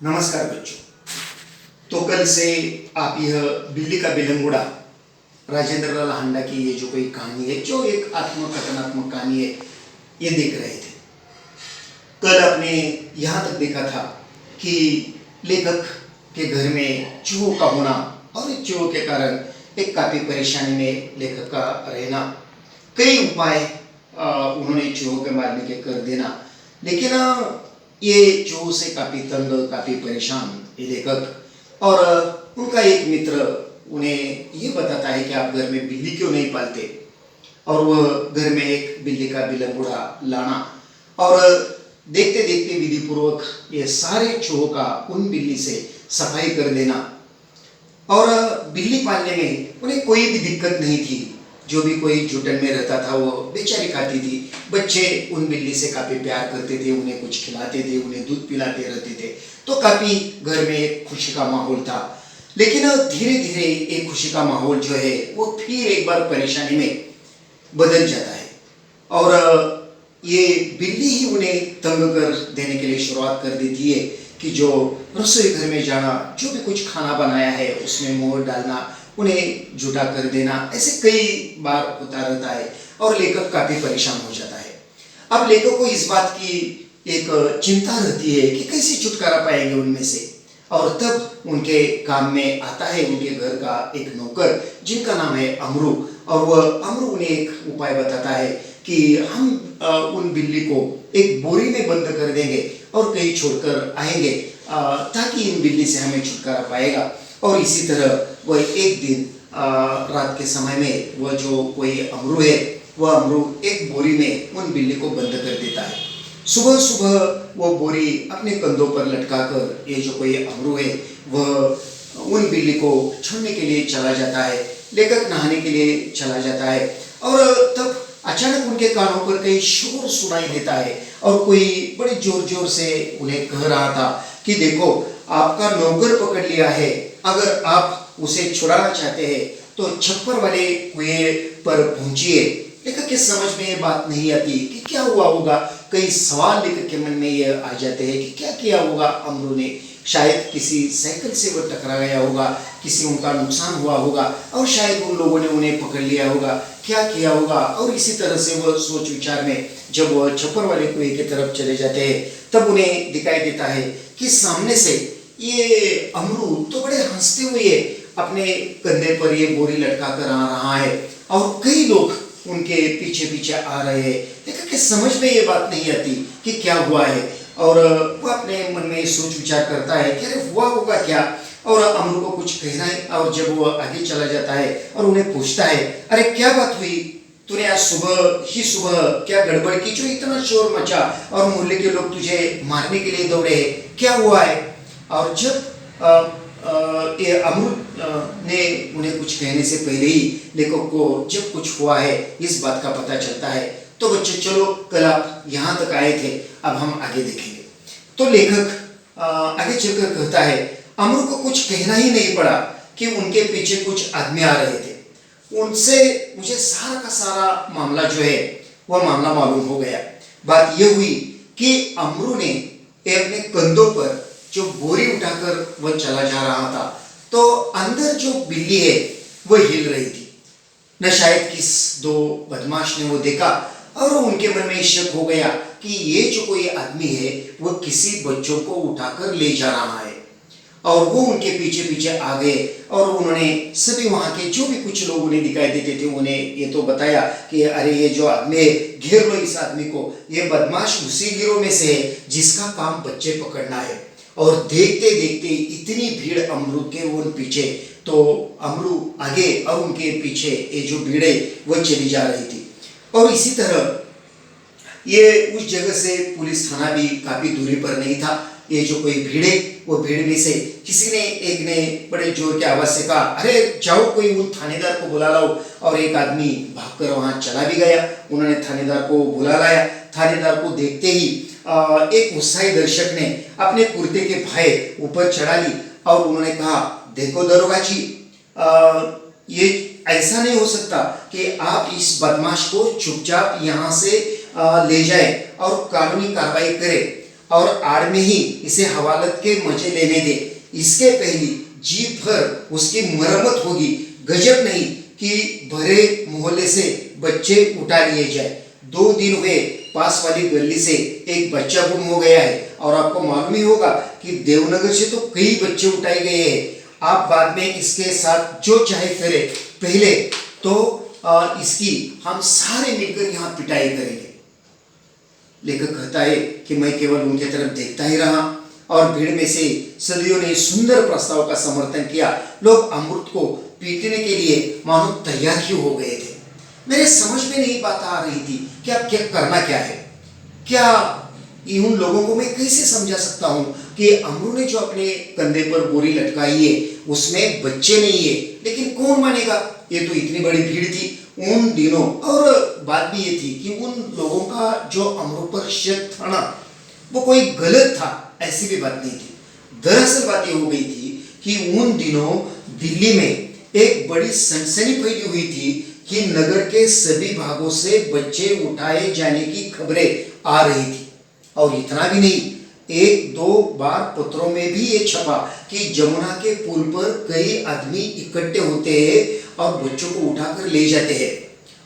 नमस्कार बच्चों। तो कल से आप यह बिल्ली का बिलंगुड़ा राजेंद्र लाल हांडा की ये जो कोई कहानी है, जो एक आत्मकथनात्मक कहानी है, ये देख रहे थे। कल आपने यहाँ तक देखा था कि लेखक के घर में चूहों का होना और इस चूहों के कारण एक काफ़ी परेशानी में लेखक का रहना, कई उपाय उन्होंने चूहों के मारने के कर देना, लेकिन ये चूहों से काफ़ी तंग, काफ़ी परेशान ये लेखक और उनका एक मित्र उन्हें ये बताता है कि आप घर में बिल्ली क्यों नहीं पालते, और वह घर में एक बिल्ली का बिलंगुड़ा लाना और देखते देखते विधि पूर्वक ये सारे चूहों का उन बिल्ली से सफाई कर देना। और बिल्ली पालने में उन्हें कोई भी दिक्कत नहीं थी। जो भी कोई जुटन में रहता था वो बेचारी खाती थी। बच्चे उन बिल्ली से काफ़ी प्यार करते थे, उन्हें कुछ खिलाते थे, उन्हें दूध पिलाते रहते थे, तो काफ़ी घर में एक खुशी का माहौल था। लेकिन धीरे धीरे एक खुशी का माहौल जो है वो फिर एक बार परेशानी में बदल जाता है और ये बिल्ली ही उन्हें तंग कर देने के लिए शुरुआत कर देती है कि जो रसोई घर में जाना, जो भी कुछ खाना बनाया है उसमें मोहर डालना, उन्हें झूठा कर देना, ऐसे कई बार होता रहता है और लेखक काफ़ी परेशान हो जाता है। अब लेखक को इस बात की एक चिंता रहती है कि कैसे छुटकारा पाएंगे उनमें से, और तब उनके काम में आता है उनके घर का एक नौकर जिनका नाम है अमरू, और वह अमरू उन्हें एक उपाय बताता है कि हम उन बिल्ली को एक बोरी में बंद कर देंगे और कहीं छोड़कर आएंगे ताकि इन बिल्ली से हमें छुटकारा पाएगा। और इसी तरह वह एक दिन रात के समय में वह जो कोई अमरू है, वह अमरू एक बोरी में उन बिल्ली को बंद कर देता है। सुबह सुबह वो बोरी अपने कंधों पर लटकाकर ये जो कोई अमरू है वह उन बिल्ली को छोड़ने के लिए चला जाता है। लेखक नहाने के लिए चला जाता है और तब अचानक उनके कानों पर कहीं शोर सुनाई देता है और कोई बड़े जोर जोर से उन्हें कह रहा था कि देखो, आपका नौकर पकड़ लिया है, अगर आप उसे छुड़ाना चाहते हैं तो छप्पर वाले कुएं पर पहुंचिए। लेखक के समझ में ये बात नहीं आती कि क्या हुआ होगा। कई सवाल लेखक के मन में ये आ जाते हैं कि क्या किया होगा अमरू ने। शायद किसी साइकिल से वो टकरा गया होगा, किसी उनका नुकसान हुआ होगा और शायद उन लोगों ने उन्हें पकड़ लिया होगा, क्या किया होगा। और इसी तरह से वह सोच विचार में जब वह छप्पर वाले कुएं की तरफ चले जाते हैं तब उन्हें दिखाई देता है कि सामने से ये अमरू तो बड़े हंसते हुए अपने कंधे पर ये बोरी लटका कर आ रहा है और कई लोग उनके पीछे पीछे आ रहे हैं। लेकिन कि समझ में ये बात नहीं आती कि क्या हुआ है और वह अपने मन में सोच विचार करता है कि अरे हुआ होगा क्या, और अमरू को कुछ कहना है। और जब वो आगे चला जाता है और उन्हें पूछता है, अरे क्या बात हुई, तूने आज सुबह क्या गड़बड़ की जो इतना शोर मचा और मोहल्ले के लोग तुझे मारने के लिए दौड़े, क्या हुआ है। और जब ये अमरू ने उन्हें कुछ कहने से पहले ही लेखक को जब कुछ हुआ है इस बात का पता चलता है। तो बच्चे चलो, कल आप यहाँ तक आए थे, अब हम आगे देखेंगे। तो लेखक आगे चलकर कहता है, अमरू को कुछ कहना ही नहीं पड़ा कि उनके पीछे कुछ आदमी आ रहे थे। उनसे मुझे सारा का सारा मामला जो है वह मामला मालूम हो गया। बात यह हुई कि अमरू ने अपने कंधों पर जो बोरी उठाकर वह चला जा रहा था तो अंदर जो बिल्ली है वह हिल रही थी। न शायद किस दो बदमाश ने वो देखा और उनके मन में शक हो गया कि ये जो कोई आदमी है वह किसी बच्चों को उठाकर ले जा रहा है। और वो उनके पीछे पीछे आ गए और उन्होंने सभी वहाँ के जो भी कुछ लोग उन्हें दिखाई देते थे उन्हें ये तो बताया कि अरे ये जो आदमी है, घेर लो इस आदमी को, ये बदमाश उसी गिरोह में से है जिसका काम बच्चे पकड़ना है। और देखते देखते इतनी भीड़ अमरू के उन पीछे, तो अमरू आगे और उनके पीछे ये जो भीड़ है वह चली जा रही थी। और इसी तरह ये उस जगह से पुलिस थाना भी काफ़ी दूरी पर नहीं था। ये जो कोई भीड़ है वो भीड़ में से किसी ने, एक ने बड़े जोर की आवाज़ से कहा, अरे जाओ कोई उन थानेदार को बुला लाओ। और एक आदमी भागकर वहाँ चला भी गया। उन्होंने थानेदार को बुला लाया। थानेदार को देखते ही एक उत्साही दर्शक ने अपने कुर्ते के भाई ऊपर चढ़ा ली और उन्होंने कहा, देखो दरोगा जी, ये ऐसा नहीं हो सकता कि आप इस बदमाश को चुपचाप यहाँ से ले जाए और कानूनी कार्रवाई करें। और आड़ में ही इसे हवालत के मजे लेने दे। इसके पहली जी भर उसकी मरम्मत होगी। गजब नहीं कि भरे मोहल्ले से बच्चे उठा लिए जाए। 2 दिन हुए पास वाली गली से एक बच्चा गुम हो गया है और आपको मालूम ही होगा कि देवनगर से तो कई बच्चे उठाए गए हैं। आप बाद में इसके साथ जो चाहे करें, पहले तो इसकी हम सारे मिलकर यहाँ पिटाई करेंगे। लेखक कहता है कि मैं केवल उनके तरफ देखता ही रहा और भीड़ में से सदियों ने सुंदर प्रस्ताव का समर्थन किया। लोग अमृत को पीटने के लिए मानो तैयार ही हो गए थे। मेरे समझ में नहीं बात आ रही थी कि अब क्या करना क्या है। क्या उन लोगों को मैं कैसे समझा सकता हूँ कि अमरू ने जो अपने कंधे पर बोरी लटकाई है उसमें बच्चे नहीं है, लेकिन कौन मानेगा। ये तो इतनी बड़ी भीड़ थी उन दिनों। और बात भी ये थी कि उन लोगों का जो अमरू पर शक था ना, वो कोई गलत था, ऐसी भी बात नहीं थी। दरअसल बात ये हो गई थी कि उन दिनों दिल्ली में एक बड़ी सनसनी फैली हुई थी कि नगर के सभी भागों से बच्चे उठाए जाने की खबरें आ रही थी। और इतना भी नहीं, 1-2 बार पत्रों में भी ये छपा कि जमुना के पुल पर कई आदमी इकट्ठे होते हैं और बच्चों को उठाकर ले जाते हैं।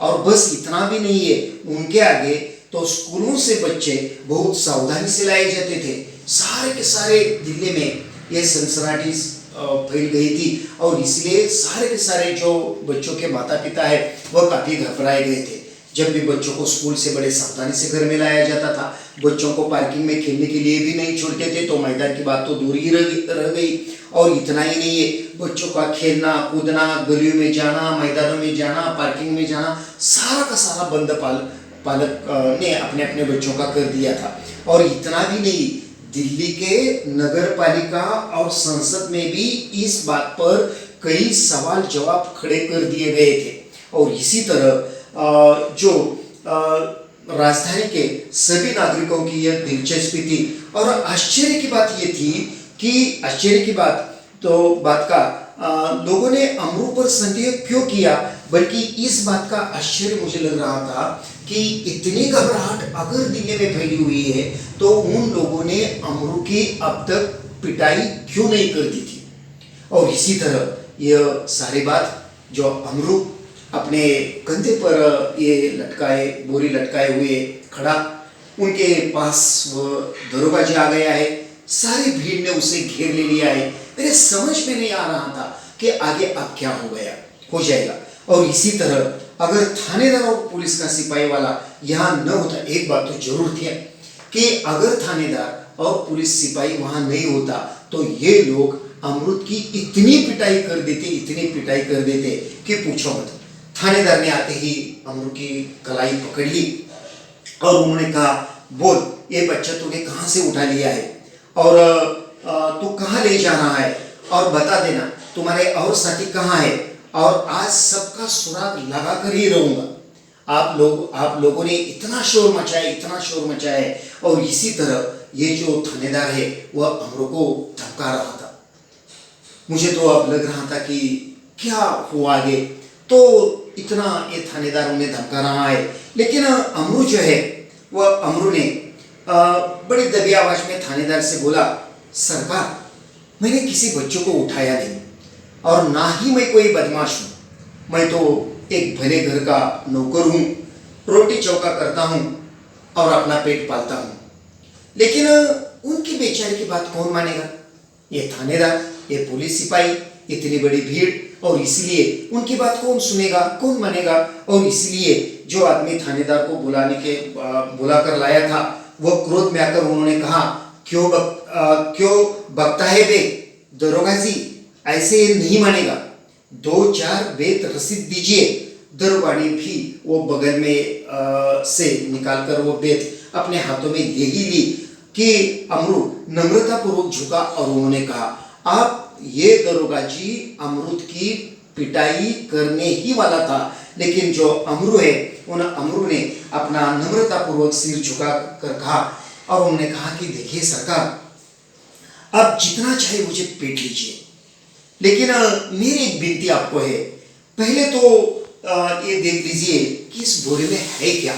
और बस इतना भी नहीं है, उनके आगे तो स्कूलों से बच्चे बहुत सावधानी से लाए जाते थे। सारे के सारे दिल्ली में ये सनसनाटी फैल गई थी और इसलिए सारे के सारे जो बच्चों के माता पिता है वह काफ़ी घबराए गए थे। जब भी बच्चों को स्कूल से बड़े सावधानी से घर में लाया जाता था, बच्चों को पार्किंग में खेलने के लिए भी नहीं छोड़ते थे, तो मैदान की बात तो दूर ही रह गई। और इतना ही नहीं है, बच्चों का खेलना कूदना, गलियों में जाना, मैदानों में जाना, पार्किंग में जाना, सारा का सारा बंद पालक ने अपने अपने बच्चों का कर दिया था। और इतना भी नहीं, दिल्ली के नगर पालिका और संसद में भी इस बात पर कई सवाल जवाब खड़े कर दिए गए थे। और इसी तरह जो राजधानी के सभी नागरिकों की यह दिलचस्पी थी। और आश्चर्य की बात यह थी कि आश्चर्य की बात का लोगों ने अमरू पर संदेह क्यों किया, बल्कि इस बात का आश्चर्य मुझे लग रहा था कि इतनी घबराहट अगर दिल्ली में फैली हुई है तो उन लोगों ने अमरू की अब तक पिटाई क्यों नहीं कर दी थी। और इसी तरह यह सारी बात जो अमरू अपने कंधे पर ये बोरी लटकाए हुए खड़ा, उनके पास वो दरोगा जी आ गया है। सारी भीड़ ने उसे घेर ले लिया है। मेरे समझ में नहीं आ रहा था कि आगे अब क्या हो जाएगा। और इसी तरह अगर थानेदार और पुलिस का सिपाही वाला यहाँ न होता, एक बात तो जरूर थी कि अगर थानेदार और पुलिस सिपाही वहाँ नहीं होता तो ये लोग अमृत की इतनी पिटाई कर देते कि पूछो मत। थानेदार ने आते ही अमरू की कलाई पकड़ ली और उन्होंने कहा, बोल ये बच्चा तूने कहाँ से उठा लिया है और तू कहाँ ले जा रहा है, और बता देना तुम्हारे और साथी कहाँ है, और आज सबका सुराग लगा कर ही रहूंगा। आप लोगों ने इतना शोर मचाया है। और इसी तरह ये जो थानेदार है वह अमरू को धमका रहा था। मुझे तो अब लग रहा था कि क्या हुआ आगे, तो इतना ये थानेदार उन्हें धमका रहा है। लेकिन अमरू जो है वह अमरू ने बड़ी दबी आवाज में थानेदार से बोला, सरकार मैंने किसी बच्चों को उठाया नहीं और ना ही मैं कोई बदमाश हूँ। मैं तो एक भले घर का नौकर हूँ, रोटी चौका करता हूँ और अपना पेट पालता हूँ। लेकिन उनकी बेचारे की बात कौन मानेगा। ये थानेदार, ये पुलिस सिपाही, इतनी बड़ी भीड़, और इसलिए उनकी बात कौन सुनेगा, कौन मानेगा। और इसलिए जो आदमी थानेदार को बुलाकर लाया था वह क्रोध में आकर उन्होंने कहा, क्यों बकता है बे दरोगा जी, ऐसे नहीं मानेगा, 2-4 बेत रसीद दीजिए। दरोगा ने भी वो बगल में से निकालकर वो बेत अपने हाथों में ले ही ली कि अमरू नम्रतापूर्वक झुका और उन्होंने कहा, आप ये दरोगा जी अमरूद की पिटाई करने ही वाला था, लेकिन जो अमरू है उन अमरू ने अपना नम्रतापूर्वक सिर झुका कर कहा, और उन्होंने कहा कि देखिए सरकार, आप जितना चाहे मुझे पीट लीजिए, लेकिन मेरी एक विनती आपको है, पहले तो ये देख लीजिए कि इस बोरे में है क्या।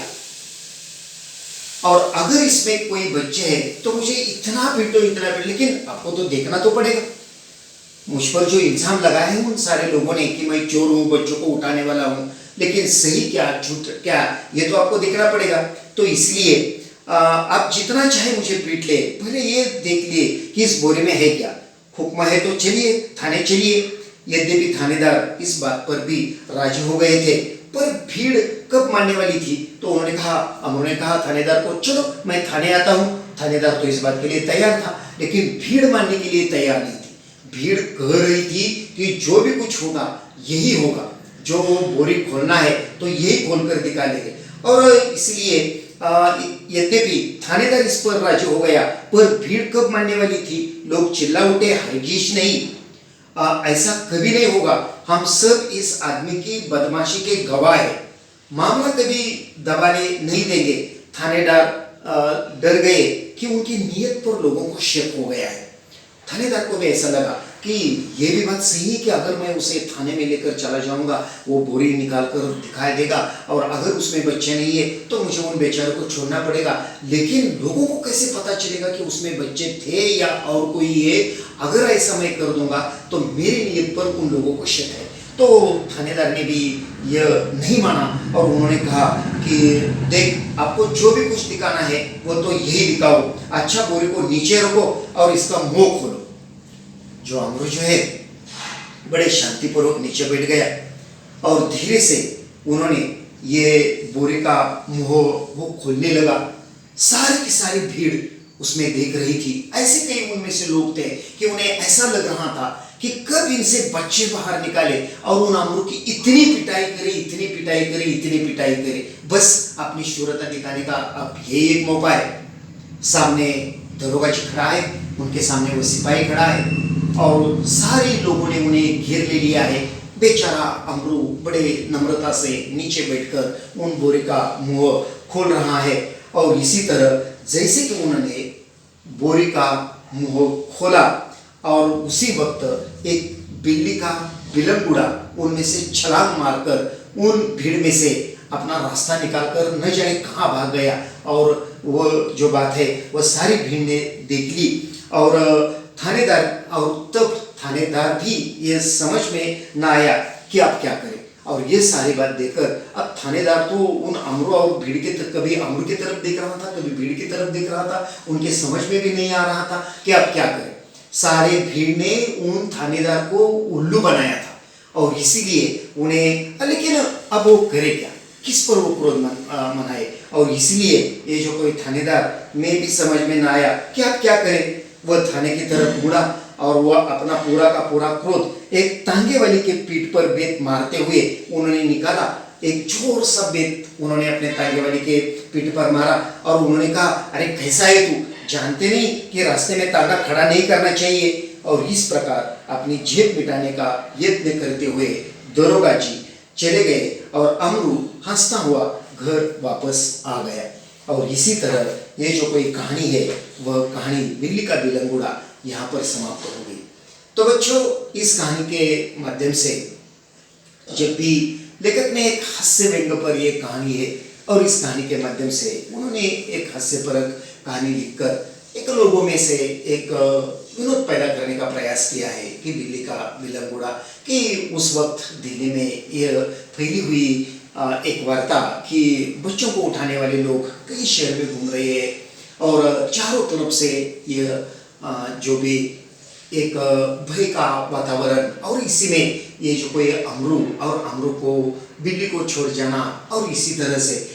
और अगर इसमें कोई बच्चे हैं तो मुझे इतना पीटो इतना पीटो, लेकिन आपको तो देखना तो पड़ेगा। मुझ पर जो इल्जाम लगाया है उन सारे लोगों ने कि मैं चोर हूँ, बच्चों को उठाने वाला हूँ, लेकिन सही क्या झूठ क्या ये तो आपको देखना पड़ेगा। तो इसलिए आप जितना चाहे मुझे पीट ले, पहले ये देख लिए कि इस बोरे में है क्या। हुक्म है तो चलिए थाने चलिए। यद्यपि थानेदार इस बात पर भी राजी हो गए थे, पर भीड़ कब मानने वाली थी। तो उन्होंने कहा थानेदार को, चलो मैं थाने आता हूँ। थानेदार तो इस बात के लिए तैयार था, लेकिन भीड़ मानने के लिए तैयार नहीं थी। भीड़ कह रही थी कि जो भी कुछ होगा यही होगा, जो बोरी खोलना है तो यही खोल कर दिखा लेंगे। और इसलिए यद्यपि थानेदार इस पर राजी हो गया, पर भीड़ कब मानने वाली थी। लोग चिल्ला उठे, हरगिज नहीं, ऐसा कभी नहीं होगा, हम सब इस आदमी की बदमाशी के गवाह है, मामला कभी दबाने नहीं देंगे। थानेदार डर गए कि उनकी नीयत पर लोगों को शक हो गया है। थानेदार को भी ऐसा लगा कि ये भी बात सही है कि अगर मैं उसे थाने में लेकर चला जाऊंगा, वो बोरी निकाल कर दिखाई देगा, और अगर उसमें बच्चे नहीं है तो मुझे उन बेचारों को छोड़ना पड़ेगा। लेकिन लोगों को कैसे पता चलेगा कि उसमें बच्चे थे या और कोई है। अगर ऐसा मैं कर दूंगा तो मेरी नीयत पर उन लोगों को शक है। तो थानेदार ने भी यह नहीं माना और उन्होंने कहा कि देख, आपको जो भी कुछ दिखाना है वो तो यही दिखाओ। अच्छा, बोरी को नीचे रखो और इसका मुंह खोलो। जो अमरू जो है बड़े शांतिपूर्वक नीचे बैठ गया और धीरे से उन्होंने ये बोरी का मुंह वो खोलने लगा। सारी की सारी भीड़ उसमें देख रही थी। ऐसे कई उनमें से लोग थे कि उन्हें ऐसा लग रहा था कि कब इनसे बच्चे बाहर निकाले, और उन अमरू की इतनी पिटाई करी, इतनी पिटाई करी, इतनी पिटाई करी, बस अपनी शूरता दिखाने का अब यही एक मौका है। सामने दरोगा जी खड़ा है, उनके सामने वो सिपाही खड़ा है, और सारे लोगों ने उन्हें घेर ले लिया है। बेचारा अमरू बड़े नम्रता से नीचे बैठकर उन बोरे का मुंह खोल रहा है। और इसी तरह जैसे कि उन्होंने बोरी का मुंह खोला, और उसी वक्त एक बिल्ली का बिलंगुड़ा उनमें से छलांग मारकर उन भीड़ में से अपना रास्ता निकालकर न जाने कहाँ भाग गया। और वो जो बात है वह सारी भीड़ ने देख ली। और तब थानेदार भी ये समझ में ना आया कि अब क्या करें। और ये सारी बात देखकर अब थानेदार तो उन अमरू और भीड़ के कभी अमरू की तरफ देख रहा था, कभी भीड़ की तरफ देख रहा था। उनके समझ में भी नहीं आ रहा था कि अब क्या करें। सारे भीड़ ने उन थानेदार को उल्लू बनाया था, और इसीलिए उन्हें, लेकिन अब वो करे क्या, किस पर वो क्रोध मनाए। और इसलिए ये जो कोई थानेदार में भी समझ में ना आया कि आप क्या करें। वह थाने की तरफ मुड़ा और वह अपना पूरा का पूरा क्रोध एक तांगे वाली के पीठ पर बेत मारते हुए उन्होंने निकाला। एक जोर सा बेत उन्होंने अपने तांगे वाली के पीठ पर मारा और उन्होंने कहा, अरे कैसा है तू, जानते नहीं कि रास्ते में तांगा खड़ा नहीं करना चाहिए। और इस प्रकार अपनी जेब मिटाने का यत्न करते हुए दरोगा जी चले गए और अमरू हंसता हुआ घर वापस आ गया। और इसी तरह ये जो कोई कहानी है वह कहानी बिल्ली का बिलंगुड़ा यहाँ पर समाप्त हो गई। तो बच्चों, इस कहानी के माध्यम से जब भी लेखक ने एक हास्य व्यंग पर यह कहानी है, और इस कहानी के माध्यम से उन्होंने एक हास्यपरक कहानी लिखकर एक लोगों में से एक विनोद पैदा करने का प्रयास किया है कि बिल्ली का बिलंगुड़ा, कि उस वक्त दिल्ली में यह फैली हुई एक वार्ता कि बच्चों को उठाने वाले लोग कई शहर में घूम रहे हैं, और चारों तरफ से यह जो भी एक भय का वातावरण, और इसी में ये जो कोई अमरू और अमरू को बिल्ली को छोड़ जाना, और इसी तरह से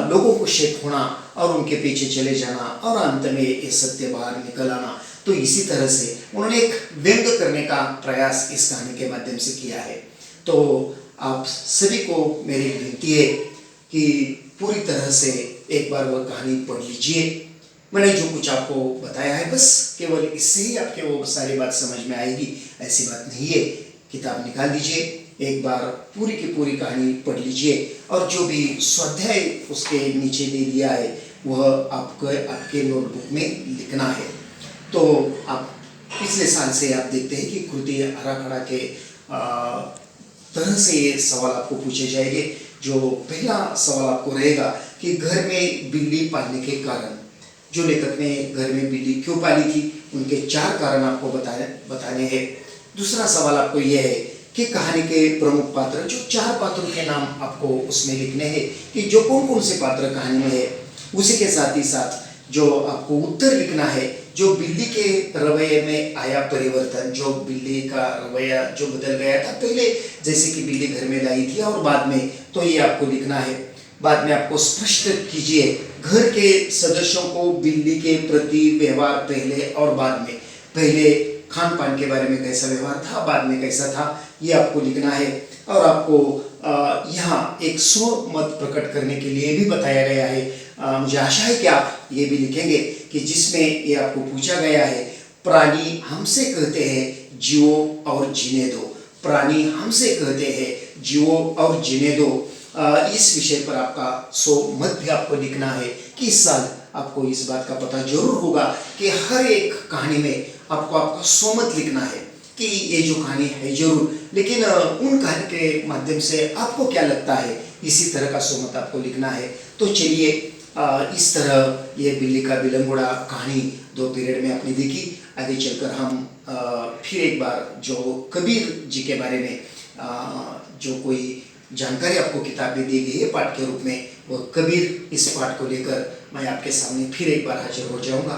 लोगों को शक होना और उनके पीछे चले जाना, और अंत में ये सत्य बाहर निकल आना। तो इसी तरह से उन्होंने एक व्यंग करने का प्रयास इस कहानी के माध्यम से किया है। तो आप सभी को मेरी विनती है कि पूरी तरह से एक बार वह कहानी पढ़ लीजिए। मैंने जो कुछ आपको बताया है बस केवल इससे ही आपके वो सारी बात समझ में आएगी, ऐसी बात नहीं है। किताब निकाल दीजिए, एक बार पूरी की पूरी कहानी पढ़ लीजिए, और जो भी स्वाध्याय उसके नीचे दे दिया है वह आपके नोटबुक में लिखना है। तो आप पिछले साल से आप देखते हैं कि कृति हरा खड़ा के तरह से ये सवाल आपको पूछे जाएंगे। जो पहला सवाल आपको रहेगा कि घर में बिल्ली पालने के कारण, जो लेखक ने घर में बिल्ली क्यों पाली थी, उनके 4 कारण आपको बताने हैं। दूसरा सवाल आपको यह है कि कहानी के प्रमुख पात्र, जो 4 पात्रों के नाम आपको उसमें लिखने हैं कि जो कौन कौन से पात्र कहानी में है। उसी के साथ ही साथ जो आपको उत्तर लिखना है, जो बिल्ली के रवैये में आया परिवर्तन, जो बिल्ली का रवैया जो बदल गया था, पहले जैसे कि बिल्ली घर में लाई थी और बाद में, तो ये आपको लिखना है। बाद में आपको स्पष्ट कीजिए घर के सदस्यों को बिल्ली के प्रति व्यवहार पहले और बाद में, पहले खान पान के बारे में कैसा व्यवहार था, बाद में कैसा था, ये आपको लिखना है। और आपको यहाँ एक स्व मत प्रकट करने के लिए भी बताया गया है। मुझे आशा है कि आप ये भी लिखेंगे कि जिसमें ये आपको पूछा गया है, प्राणी हमसे कहते हैं जियो और जीने दो। प्राणी हमसे कहते हैं जियो और जीने दो। इस विषय पर आपका स्व मत भी आपको लिखना है कि इस साल आपको इस बात का पता जरूर होगा कि हर एक कहानी में आपको आपका स्व मत लिखना है कि ये जो कहानी है जरूर, लेकिन उन कहानी के माध्यम से आपको क्या लगता है, इसी तरह का स्व मत आपको लिखना है। तो चलिए, इस तरह ये बिल्ली का बिलंगुड़ा कहानी 2 पीरियड में आपने देखी। आगे चलकर हम फिर एक बार जो कबीर जी के बारे में जो कोई जानकारी आपको किताब में दी गई है पाठ के रूप में, वो कबीर, इस पाठ को लेकर मैं आपके सामने फिर एक बार हाजिर हो जाऊंगा।